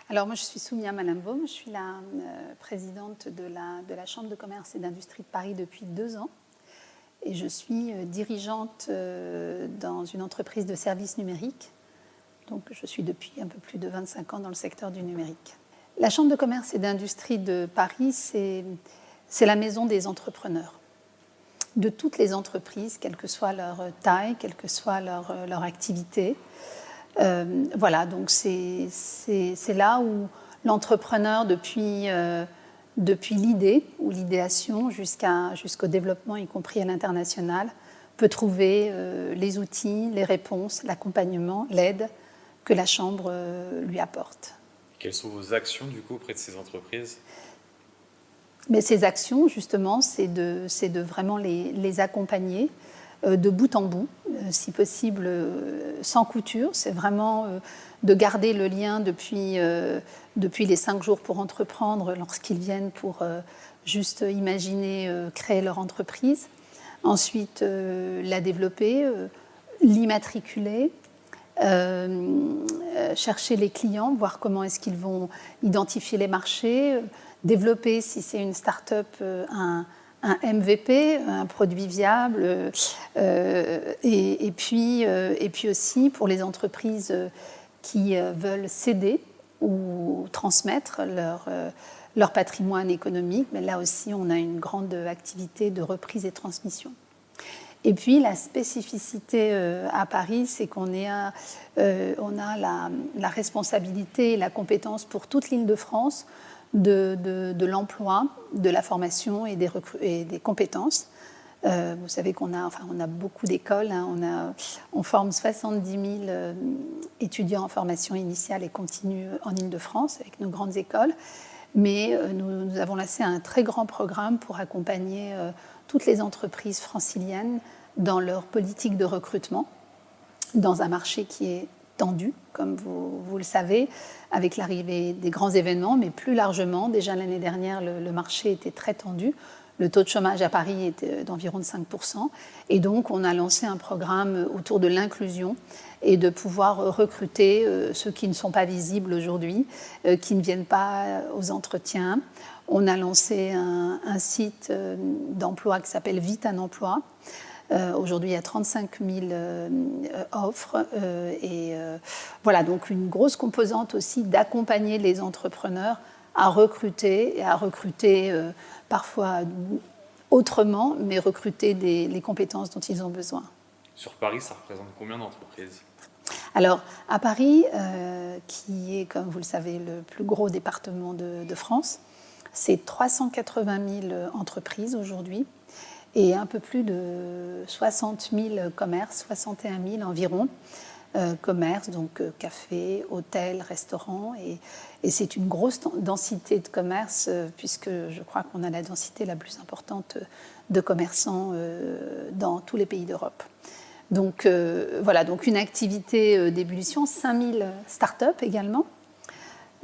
Alors moi je suis Soumia Malambaum, je suis la présidente de la Chambre de commerce et d'industrie de Paris depuis 2 ans et je suis dirigeante dans une entreprise de services numériques. Donc je suis depuis un peu plus de 25 ans dans le secteur du numérique. La Chambre de commerce et d'industrie de Paris, c'est la maison des entrepreneurs, de toutes les entreprises, quelle que soit leur taille, quelle que soit leur activité. Voilà, donc c'est là où l'entrepreneur, depuis l'idée ou l'idéation jusqu'au développement, y compris à l'international, peut trouver les outils, les réponses, l'accompagnement, l'aide que la Chambre lui apporte. Quelles sont vos actions, du coup, auprès de ces entreprises ? Mais ces actions, justement, c'est de vraiment les accompagner de bout en bout, si possible sans couture. C'est vraiment de garder le lien depuis les 5 jours pour entreprendre, lorsqu'ils viennent pour juste imaginer créer leur entreprise. Ensuite, la développer, l'immatriculer, chercher les clients, voir comment est-ce qu'ils vont identifier les marchés, développer, si c'est une start-up, un MVP, un produit viable, et puis aussi pour les entreprises qui veulent céder ou transmettre leur patrimoine économique. Mais là aussi, on a une grande activité de reprise et transmission. Et puis la spécificité à Paris, c'est qu'on a la responsabilité et la compétence pour toute l'Île-de-France de l'emploi, de la formation et des compétences. Vous savez qu'on a beaucoup d'écoles, hein, on forme 70 000 étudiants en formation initiale et continue en Île-de-France avec nos grandes écoles. Mais nous avons lancé un très grand programme pour accompagner toutes les entreprises franciliennes dans leur politique de recrutement, dans un marché qui est tendu, comme vous le savez, avec l'arrivée des grands événements, mais plus largement, déjà l'année dernière, le marché était très tendu. Le taux de chômage à Paris était d'environ 5%. Et donc, on a lancé un programme autour de l'inclusion et de pouvoir recruter ceux qui ne sont pas visibles aujourd'hui, qui ne viennent pas aux entretiens. On a lancé un site d'emploi qui s'appelle Vite un emploi. Aujourd'hui, il y a 35 000 offres. Voilà, donc une grosse composante aussi d'accompagner les entrepreneurs à recruter parfois autrement, mais recruter les compétences dont ils ont besoin. Sur Paris, ça représente combien d'entreprises ? Alors, à Paris, qui est, comme vous le savez, le plus gros département de France, c'est 380 000 entreprises aujourd'hui et un peu plus de 60 000 commerces, 61 000 environ. Commerce, donc café, hôtel, restaurant, et c'est une grosse densité de commerce puisque je crois qu'on a la densité la plus importante de commerçants dans tous les pays d'Europe. Donc voilà, donc une activité d'ébullition, 5000 start-up également,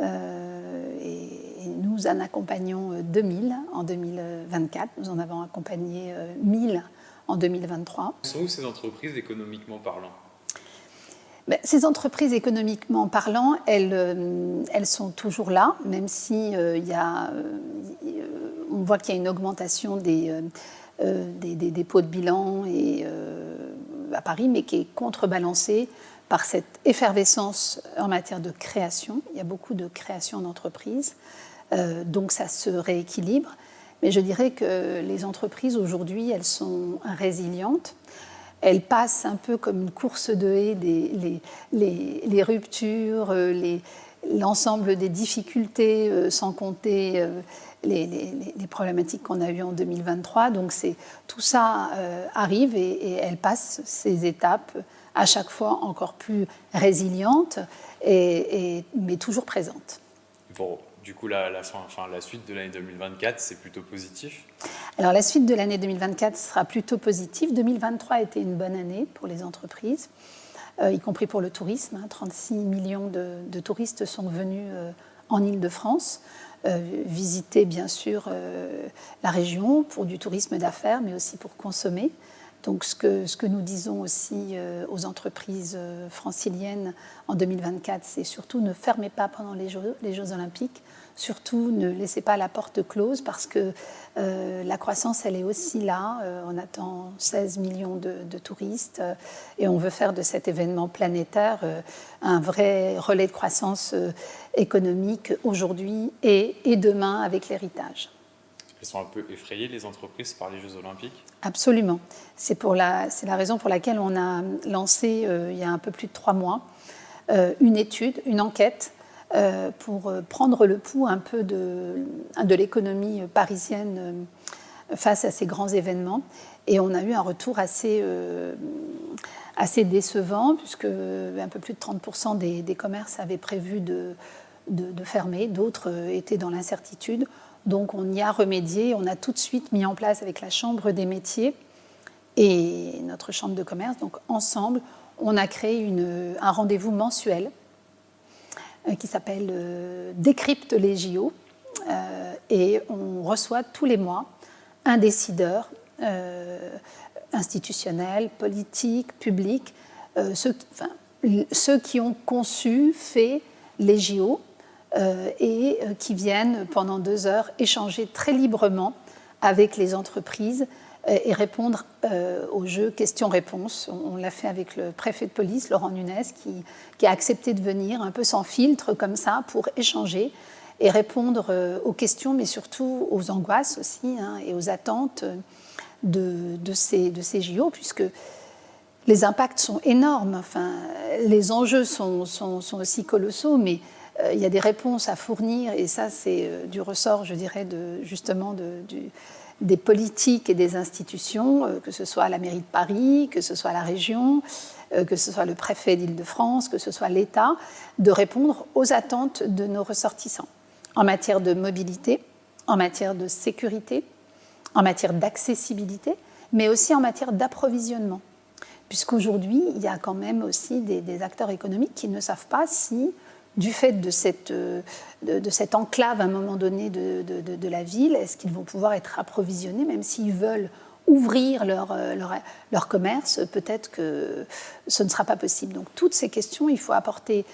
et nous en accompagnons 2000 en 2024, nous en avons accompagné 1000 en 2023. Sont où ces entreprises économiquement parlant ? Ces entreprises, économiquement parlant, elles sont toujours là, même si on voit qu'il y a une augmentation des dépôts de bilan à Paris, mais qui est contrebalancée par cette effervescence en matière de création. Il y a beaucoup de création d'entreprises, donc ça se rééquilibre. Mais je dirais que les entreprises, aujourd'hui, elles sont résilientes. Elles passent un peu comme une course de haies, les ruptures, l'ensemble des difficultés, sans compter les problématiques qu'on a eues en 2023. Donc tout ça arrive et elles passent ces étapes à chaque fois encore plus résilientes, mais toujours présentes. Bon, du coup, la suite de l'année 2024, c'est plutôt positif ? Alors la suite de l'année 2024 sera plutôt positive. 2023 a été une bonne année pour les entreprises, y compris pour le tourisme. 36 millions de touristes sont venus en Île-de-France, visiter bien sûr la région pour du tourisme d'affaires, mais aussi pour consommer. Donc ce que nous disons aussi aux entreprises franciliennes en 2024, c'est surtout ne fermez pas pendant les Jeux olympiques, surtout ne laissez pas la porte close parce que la croissance, elle est aussi là. On attend 16 millions de touristes et on veut faire de cet événement planétaire un vrai relais de croissance économique aujourd'hui et demain avec l'héritage. Elles sont un peu effrayées, les entreprises, par les Jeux olympiques? Absolument. C'est la raison pour laquelle on a lancé, il y a un peu plus de 3 mois, une étude, une enquête pour prendre le pouls un peu de l'économie parisienne face à ces grands événements. Et on a eu un retour assez décevant, puisque un peu plus de 30% des commerces avaient prévu de fermer, d'autres étaient dans l'incertitude. Donc on y a remédié, on a tout de suite mis en place avec la Chambre des métiers et notre Chambre de commerce, donc ensemble, on a créé un rendez-vous mensuel qui s'appelle Décrypte les JO et on reçoit tous les mois un décideur institutionnel, politique, public, ceux qui ont conçu, fait les JO, et qui viennent pendant 2 heures échanger très librement avec les entreprises et répondre aux jeux questions-réponses. On l'a fait avec le préfet de police, Laurent Nunez, qui a accepté de venir un peu sans filtre comme ça pour échanger et répondre aux questions, mais surtout aux angoisses aussi et aux attentes de ces JO, puisque les impacts sont énormes. Enfin, les enjeux sont aussi colossaux, mais il y a des réponses à fournir, et ça, c'est du ressort, je dirais, des politiques et des institutions, que ce soit la mairie de Paris, que ce soit la région, que ce soit le préfet d'Île-de-France, que ce soit l'État, de répondre aux attentes de nos ressortissants en matière de mobilité, en matière de sécurité, en matière d'accessibilité, mais aussi en matière d'approvisionnement. Puisqu'aujourd'hui, il y a quand même aussi des acteurs économiques qui ne savent pas si, du fait de cette enclave à un moment donné de la ville, est-ce qu'ils vont pouvoir être approvisionnés, même s'ils veulent ouvrir leur commerce, peut-être que ce ne sera pas possible. Donc toutes ces questions, il faut apporter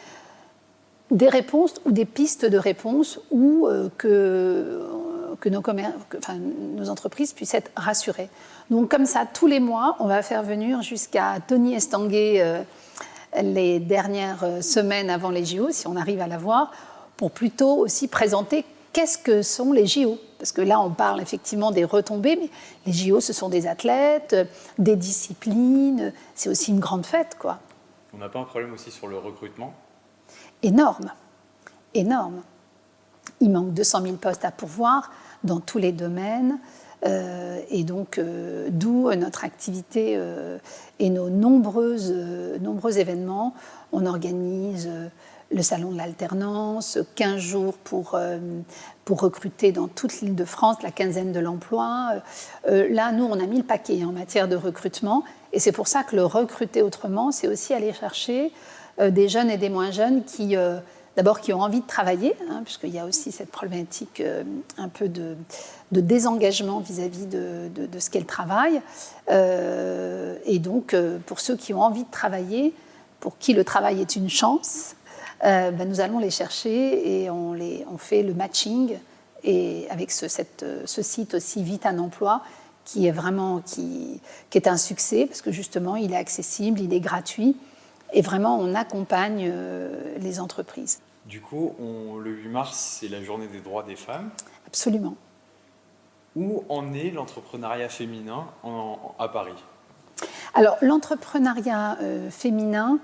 des réponses ou des pistes de réponses ou que nos entreprises puissent être rassurées. Donc comme ça, tous les mois, on va faire venir jusqu'à Tony Estanguet les dernières semaines avant les JO, si on arrive à la voir, pour plutôt aussi présenter qu'est-ce que sont les JO. Parce que là, on parle effectivement des retombées, mais les JO, ce sont des athlètes, des disciplines, c'est aussi une grande fête, quoi. On n'a pas un problème aussi sur le recrutement? Énorme, énorme. Il manque 200 000 postes à pourvoir dans tous les domaines. Et donc, d'où notre activité et nos nombreux événements. On organise le salon de l'alternance, 15 jours pour recruter dans toute l'Île-de-France, la quinzaine de l'emploi. Là, nous, on a mis le paquet en matière de recrutement. Et c'est pour ça que le recruter autrement, c'est aussi aller chercher des jeunes et des moins jeunes qui... D'abord, qui ont envie de travailler, puisqu'il y a aussi cette problématique un peu de désengagement vis-à-vis de ce qu'est le travail. Et donc, pour ceux qui ont envie de travailler, pour qui le travail est une chance, nous allons les chercher et on fait le matching. Et avec ce site aussi Vite un emploi, qui est un succès, parce que justement, il est accessible, il est gratuit. Et vraiment, on accompagne les entreprises. Du coup, le 8 mars, c'est la journée des droits des femmes. Absolument. Où en est l'entrepreneuriat féminin à Paris? Alors, l'entrepreneuriat féminin,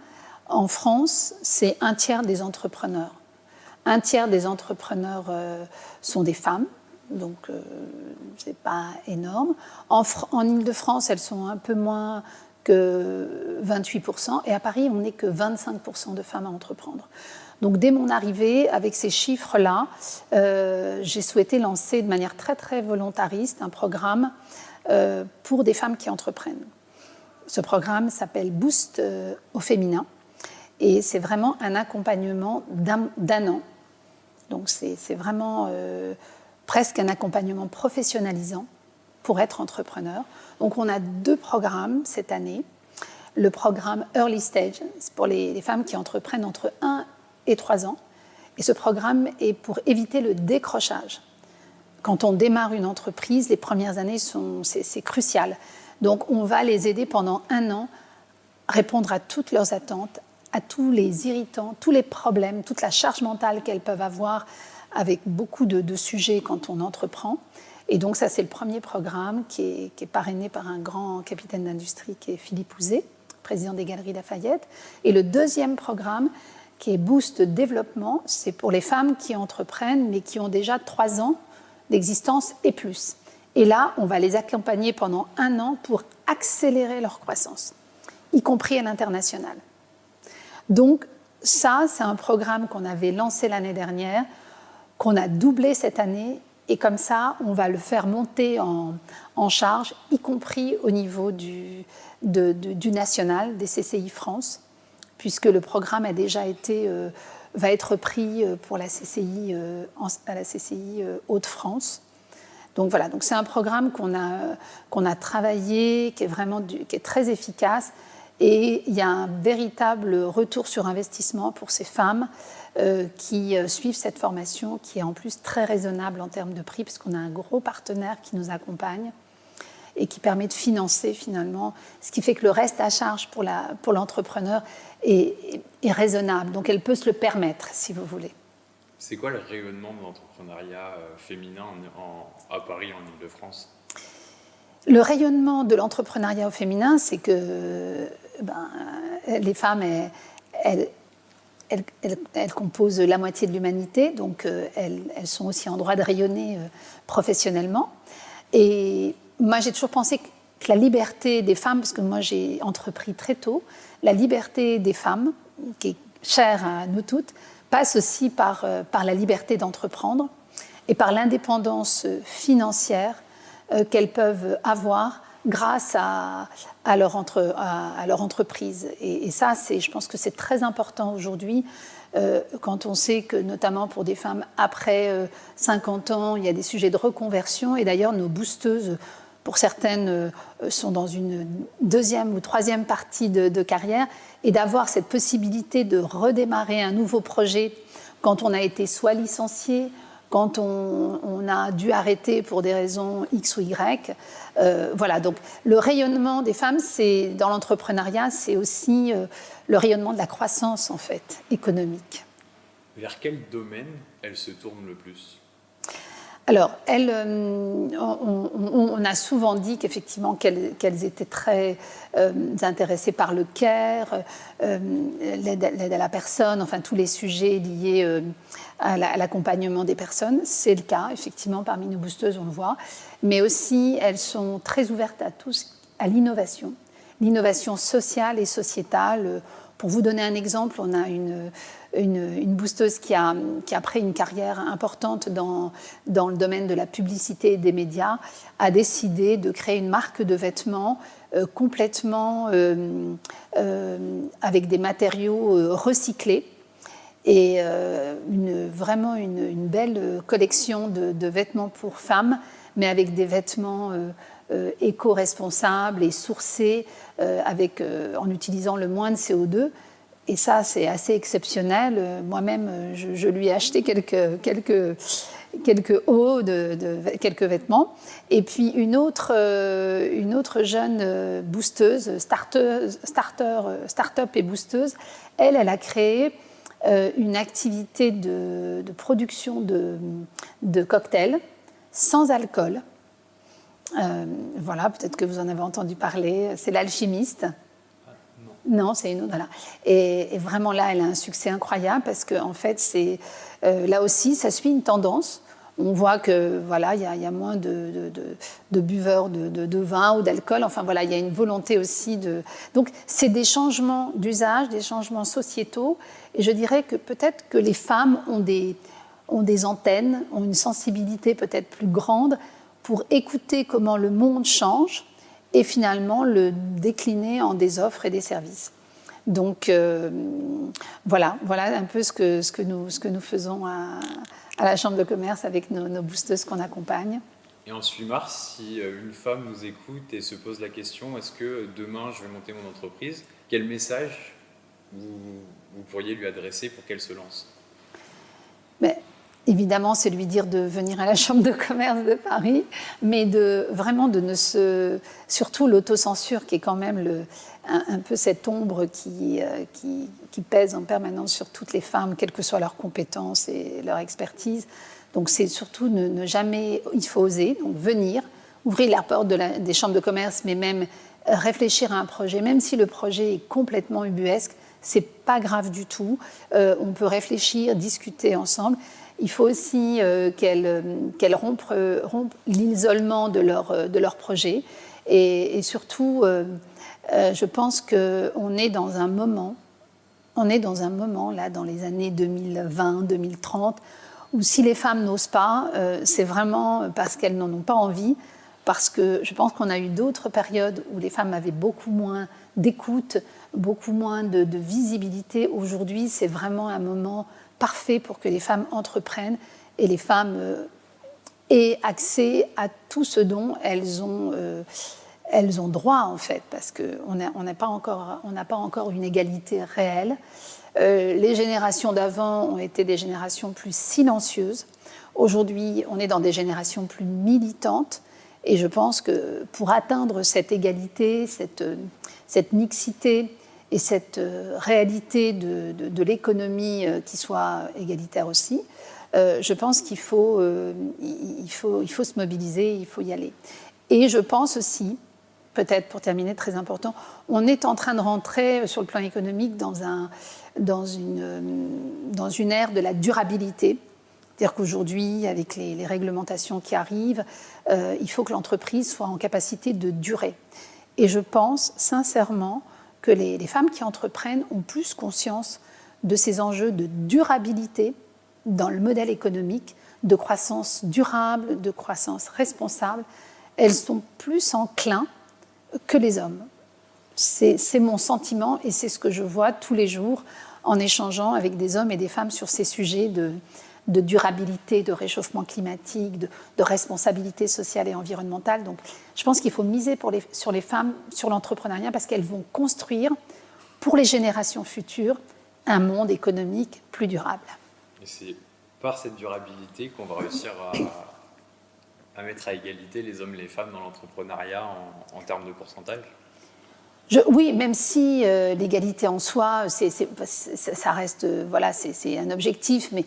en France, c'est 1/3 des entrepreneurs. 1/3 des entrepreneurs sont des femmes, donc c'est pas énorme. En Île-de-France, elles sont un peu moins que 28%, et à Paris, on n'est que 25% de femmes à entreprendre. Donc dès mon arrivée, avec ces chiffres-là, j'ai souhaité lancer de manière très très volontariste un programme pour des femmes qui entreprennent. Ce programme s'appelle Boost au féminin, et c'est vraiment un accompagnement d'un an. Donc c'est vraiment presque un accompagnement professionnalisant pour être entrepreneur. Donc on a 2 programmes cette année. Le programme Early Stage, c'est pour les femmes qui entreprennent entre 1 et 3 ans. Et ce programme est pour éviter le décrochage. Quand on démarre une entreprise, les premières années, c'est crucial. Donc on va les aider pendant 1 an à répondre à toutes leurs attentes, à tous les irritants, tous les problèmes, toute la charge mentale qu'elles peuvent avoir avec beaucoup de sujets quand on entreprend. Et donc ça, c'est le premier programme qui est parrainé par un grand capitaine d'industrie qui est Philippe Houzé, président des Galeries Lafayette. Et le deuxième programme, qui est Boost Développement, c'est pour les femmes qui entreprennent, mais qui ont déjà 3 ans d'existence et plus. Et là, on va les accompagner pendant 1 an pour accélérer leur croissance, y compris à l'international. Donc ça, c'est un programme qu'on avait lancé l'année dernière, qu'on a doublé cette année, et comme ça, on va le faire monter en charge, y compris au niveau du national, des CCI France, puisque le programme a déjà va être pris pour la CCI, à la CCI Hauts-de-France. Donc voilà, donc c'est un programme qu'on a travaillé, qui est très efficace, et il y a un véritable retour sur investissement pour ces femmes qui suivent cette formation, qui est en plus très raisonnable en termes de prix, parce qu'on a un gros partenaire qui nous accompagne et qui permet de financer finalement, ce qui fait que le reste à charge pour l'entrepreneur est raisonnable. Donc elle peut se le permettre, si vous voulez. C'est quoi le rayonnement de l'entrepreneuriat féminin à Paris, en Île-de-France ? Le rayonnement de l'entrepreneuriat au féminin, c'est que les femmes, elles composent la moitié de l'humanité, donc elles sont aussi en droit de rayonner professionnellement. Et moi, j'ai toujours pensé que la liberté des femmes, parce que moi, j'ai entrepris très tôt, la liberté des femmes, qui est chère à nous toutes, passe aussi par la liberté d'entreprendre et par l'indépendance financière qu'elles peuvent avoir grâce à leur entreprise. Et ça, je pense que c'est très important aujourd'hui, quand on sait que, notamment pour des femmes après 50 ans, il y a des sujets de reconversion. Et d'ailleurs, nos boosteuses, pour certaines, sont dans une 2e ou 3e partie de carrière. Et d'avoir cette possibilité de redémarrer un nouveau projet quand on a été soit licencié, quand on a dû arrêter pour des raisons X ou Y. Voilà, donc le rayonnement des femmes, dans l'entrepreneuriat, c'est aussi le rayonnement de la croissance, en fait, économique. Vers quel domaine elles se tournent le plus ? Alors, on a souvent dit qu'effectivement, qu'elles étaient très intéressées par le care, l'aide à la personne, enfin tous les sujets liés à l'accompagnement des personnes. C'est le cas, effectivement, parmi nos boosteuses, on le voit. Mais aussi, elles sont très ouvertes à l'innovation sociale et sociétale. Pour vous donner un exemple, on a une boosteuse qui a pris une carrière importante dans le domaine de la publicité et des médias, a décidé de créer une marque de vêtements complètement avec des matériaux recyclés, et vraiment une belle collection de vêtements pour femmes, mais avec des vêtements éco-responsables et sourcés en utilisant le moins de CO2. Et ça, c'est assez exceptionnel. Moi-même, je lui ai acheté quelques hauts, quelques vêtements. Et puis une autre jeune boosteuse, start-up et boosteuse, elle a créé une activité de production de cocktails sans alcool. Voilà, peut-être que vous en avez entendu parler. C'est l'Alchimiste. Non, c'est une autre. Voilà. Et vraiment là, elle a un succès incroyable parce que en fait, là aussi, ça suit une tendance. On voit que voilà, il y a moins de buveurs de vin ou d'alcool. Enfin voilà, il y a une volonté aussi Donc, c'est des changements d'usage, des changements sociétaux. Et je dirais que peut-être que les femmes ont des antennes, ont une sensibilité peut-être plus grande pour écouter comment le monde change et finalement le décliner en des offres et des services. Donc voilà un peu ce que nous faisons à la Chambre de commerce avec nos boosteuses qu'on accompagne. Et en 8 mars, si une femme nous écoute et se pose la question, est-ce que demain je vais monter mon entreprise, quel message vous pourriez lui adresser pour qu'elle se lance? Mais, évidemment, c'est lui dire de venir à la Chambre de commerce de Paris, mais vraiment de ne se... Surtout l'autocensure qui est quand même un peu cette ombre qui pèse en permanence sur toutes les femmes, quelles que soient leurs compétences et leur expertise. Donc c'est surtout ne jamais... Il faut oser, donc venir, ouvrir la porte des chambres de commerce, mais même réfléchir à un projet, même si le projet est complètement ubuesque, c'est pas grave du tout. On peut réfléchir, discuter ensemble. Il faut aussi qu'elles rompent l'isolement de leur projet. Et surtout, je pense qu'on est dans un moment, là, dans les années 2020, 2030, où si les femmes n'osent pas, c'est vraiment parce qu'elles n'en ont pas envie, parce que je pense qu'on a eu d'autres périodes où les femmes avaient beaucoup moins d'écoute, beaucoup moins de visibilité. Aujourd'hui, c'est vraiment un moment parfait pour que les femmes entreprennent et les femmes aient accès à tout ce dont elles ont droit, en fait, parce qu'on n'a pas encore une égalité réelle. Les générations d'avant ont été des générations plus silencieuses. Aujourd'hui, on est dans des générations plus militantes. Et je pense que pour atteindre cette égalité, cette mixité et cette réalité de l'économie qui soit égalitaire aussi, je pense qu'il faut se mobiliser, il faut y aller. Et je pense aussi, peut-être pour terminer, très important, on est en train de rentrer sur le plan économique dans une ère de la durabilité. C'est-à-dire qu'aujourd'hui, avec les réglementations qui arrivent, il faut que l'entreprise soit en capacité de durer. Et je pense sincèrement que les femmes qui entreprennent ont plus conscience de ces enjeux de durabilité dans le modèle économique, de croissance durable, de croissance responsable. Elles sont plus enclins que les hommes. C'est mon sentiment et c'est ce que je vois tous les jours en échangeant avec des hommes et des femmes sur ces sujets de durabilité, de réchauffement climatique, de responsabilité sociale et environnementale. Donc, je pense qu'il faut miser sur les femmes, sur l'entrepreneuriat, parce qu'elles vont construire, pour les générations futures, un monde économique plus durable. Et c'est par cette durabilité qu'on va réussir à mettre à égalité les hommes et les femmes dans l'entrepreneuriat en termes de pourcentage? Oui, même si l'égalité en soi, ça reste, voilà, c'est un objectif, mais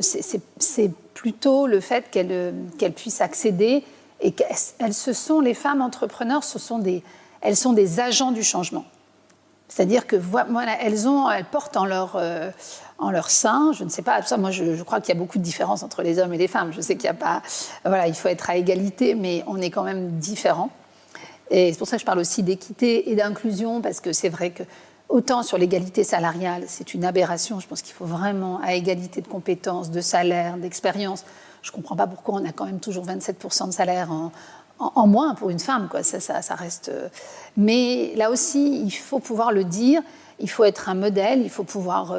c'est plutôt le fait qu'elles puissent accéder et les femmes entrepreneurs, elles sont des agents du changement. C'est-à-dire que voilà, elles portent en leur sein, je ne sais pas, ça, moi je crois qu'il y a beaucoup de différences entre les hommes et les femmes. Je sais qu'il y a pas, voilà, il faut être à égalité, mais on est quand même différents. Et c'est pour ça que je parle aussi d'équité et d'inclusion, parce que c'est vrai que autant sur l'égalité salariale, c'est une aberration. Je pense qu'il faut vraiment, à égalité de compétences, de salaire, d'expérience. Je ne comprends pas pourquoi on a quand même toujours 27% de salaire en moins pour une femme, quoi. Ça reste... Mais là aussi, il faut pouvoir le dire, il faut être un modèle, il faut pouvoir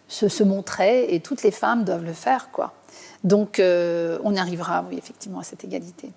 se montrer, et toutes les femmes doivent le faire, quoi. Donc, on arrivera, oui, effectivement, à cette égalité.